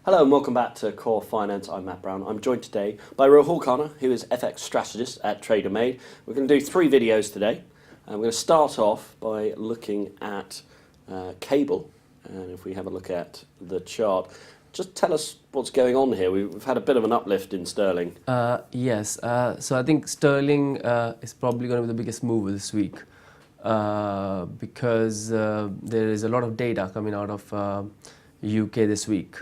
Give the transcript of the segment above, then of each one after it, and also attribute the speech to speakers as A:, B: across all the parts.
A: Hello and welcome back to Core Finance. I'm Matt Brown. I'm joined today by Rahul Khanna, who is FX strategist at TraderMade. We're going to do 3 videos today. We're going to start off by looking at cable. And if we have a look at the chart, just tell us what's going on here. We've had a bit of an uplift in sterling.
B: Yes, so I think sterling is probably going to be the biggest mover this week because there is a lot of data coming out of UK this week.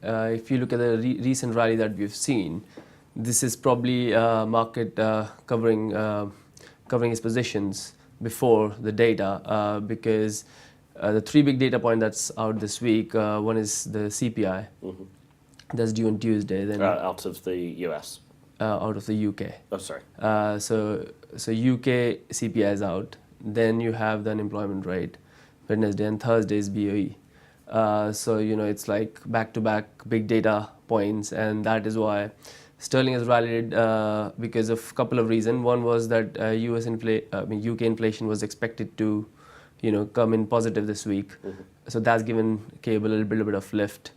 B: If you look at the recent rally that we've seen, this is probably market covering its positions before the data because the 3 big data point that's out this week, one is the CPI, that's due on Tuesday. Then
A: out of the US.
B: Out of the UK.
A: Oh, sorry.
B: So UK CPI is out. Then you have the unemployment rate. Wednesday and Thursday is BOE. So it's like back-to-back big data points, and that is why sterling has rallied because of a couple of reasons. One was that UK inflation was expected to come in positive this week, so that's given cable a little bit of lift.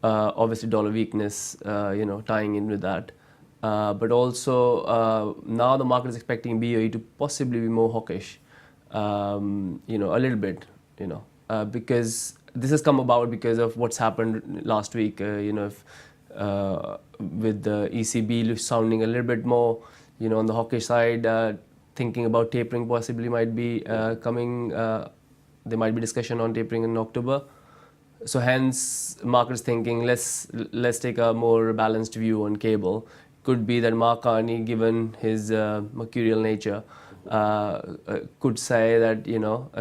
B: Obviously dollar weakness tying in with that, but also now the market is expecting BOE to possibly be more hawkish, a little bit, because this has come about because of what's happened last week, with the ECB sounding a little bit more, on the hawkish side, thinking about tapering possibly might be coming. There might be discussion on tapering in October. So hence, markets thinking let's take a more balanced view on cable. Could be that Mark Carney, given his mercurial nature, could say that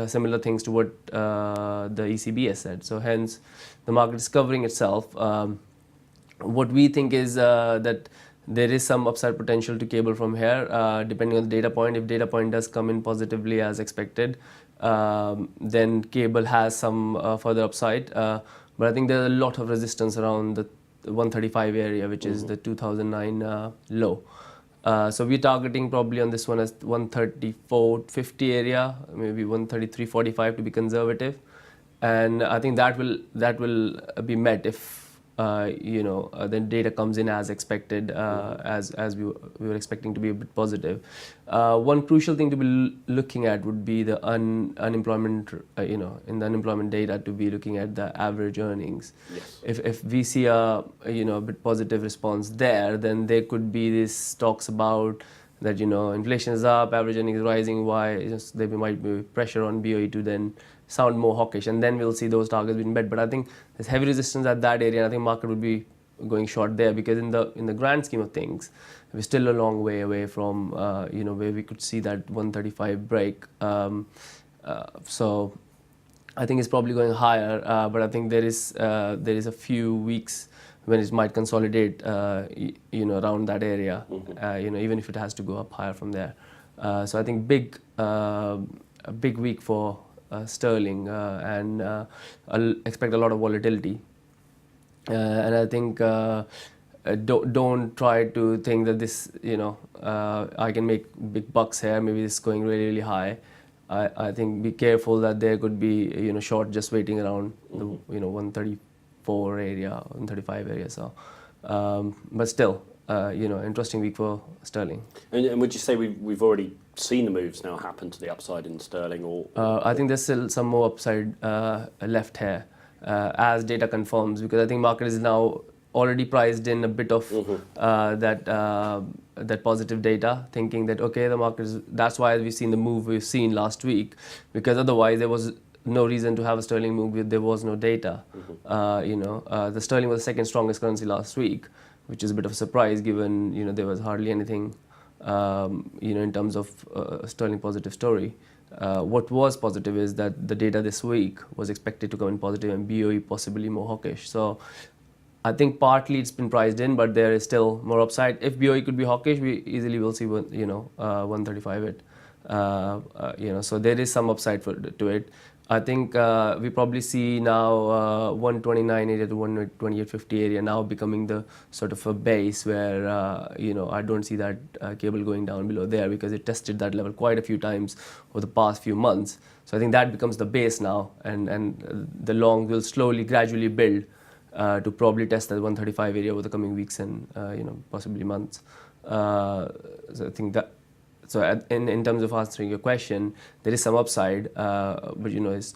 B: similar things to what the ECB has said. So hence, the market is covering itself. What we think is that there is some upside potential to cable from here, depending on the data point. If data point does come in positively as expected, then cable has some further upside. But I think there's a lot of resistance around the 135 area, which is the 2009 low. So we're targeting probably on this one as 134.50 area, maybe 133.45 to be conservative, and I think that will be met if the data comes in as expected, as we were expecting to be a bit positive. One crucial thing to be looking at would be the unemployment, in the unemployment data, to be looking at the average earnings.
A: Yes.
B: If we see a bit positive response there, then there could be this talks about that inflation is up, average earnings is rising. Why? There might be pressure on BOE to then sound more hawkish, and then we'll see those targets being met. But I think there's heavy resistance at that area, and I think market would be going short there because in the grand scheme of things, we're still a long way away from where we could see that 135 break. So I think it's probably going higher, but I think there is a few weeks when it might consolidate around that area, even if it has to go up higher from there. So I think a big week for sterling, and I'll expect a lot of volatility, and I think don't try to think that this I can make big bucks here, maybe this is going really high. I think be careful that there could be short just waiting around the 134 area, 135 area. So but still interesting week for sterling.
A: And would you say we've already seen the moves now happen to the upside in sterling, or
B: I think there's still some more upside left here as data confirms, because I think market is now already priced in a bit of that positive data, thinking that okay, the market is, that's why we've seen the move we've seen last week, because otherwise there was no reason to have a sterling move if there was no data. The sterling was the second strongest currency last week, which is a bit of a surprise given there was hardly anything in terms of sterling positive story. What was positive is that the data this week was expected to come in positive and BOE possibly more hawkish. So I think partly it's been priced in, but there is still more upside. If BOE could be hawkish, we easily will see 135 it. So there is some upside to it. I think we probably see now 129 area to 128.50 area now becoming the sort of a base where I don't see that cable going down below there, because it tested that level quite a few times over the past few months. So I think that becomes the base now, and the long will slowly, gradually build to probably test that 135 area over the coming weeks and possibly months. So I think that. So in terms of answering your question, there is some upside, but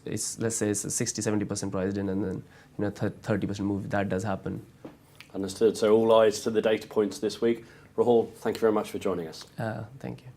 B: it's let's say it's 60-70% priced in, and then 30% move if that does happen.
A: Understood. So all eyes to the data points this week. Rahul, thank you very much for joining us.
B: Thank you.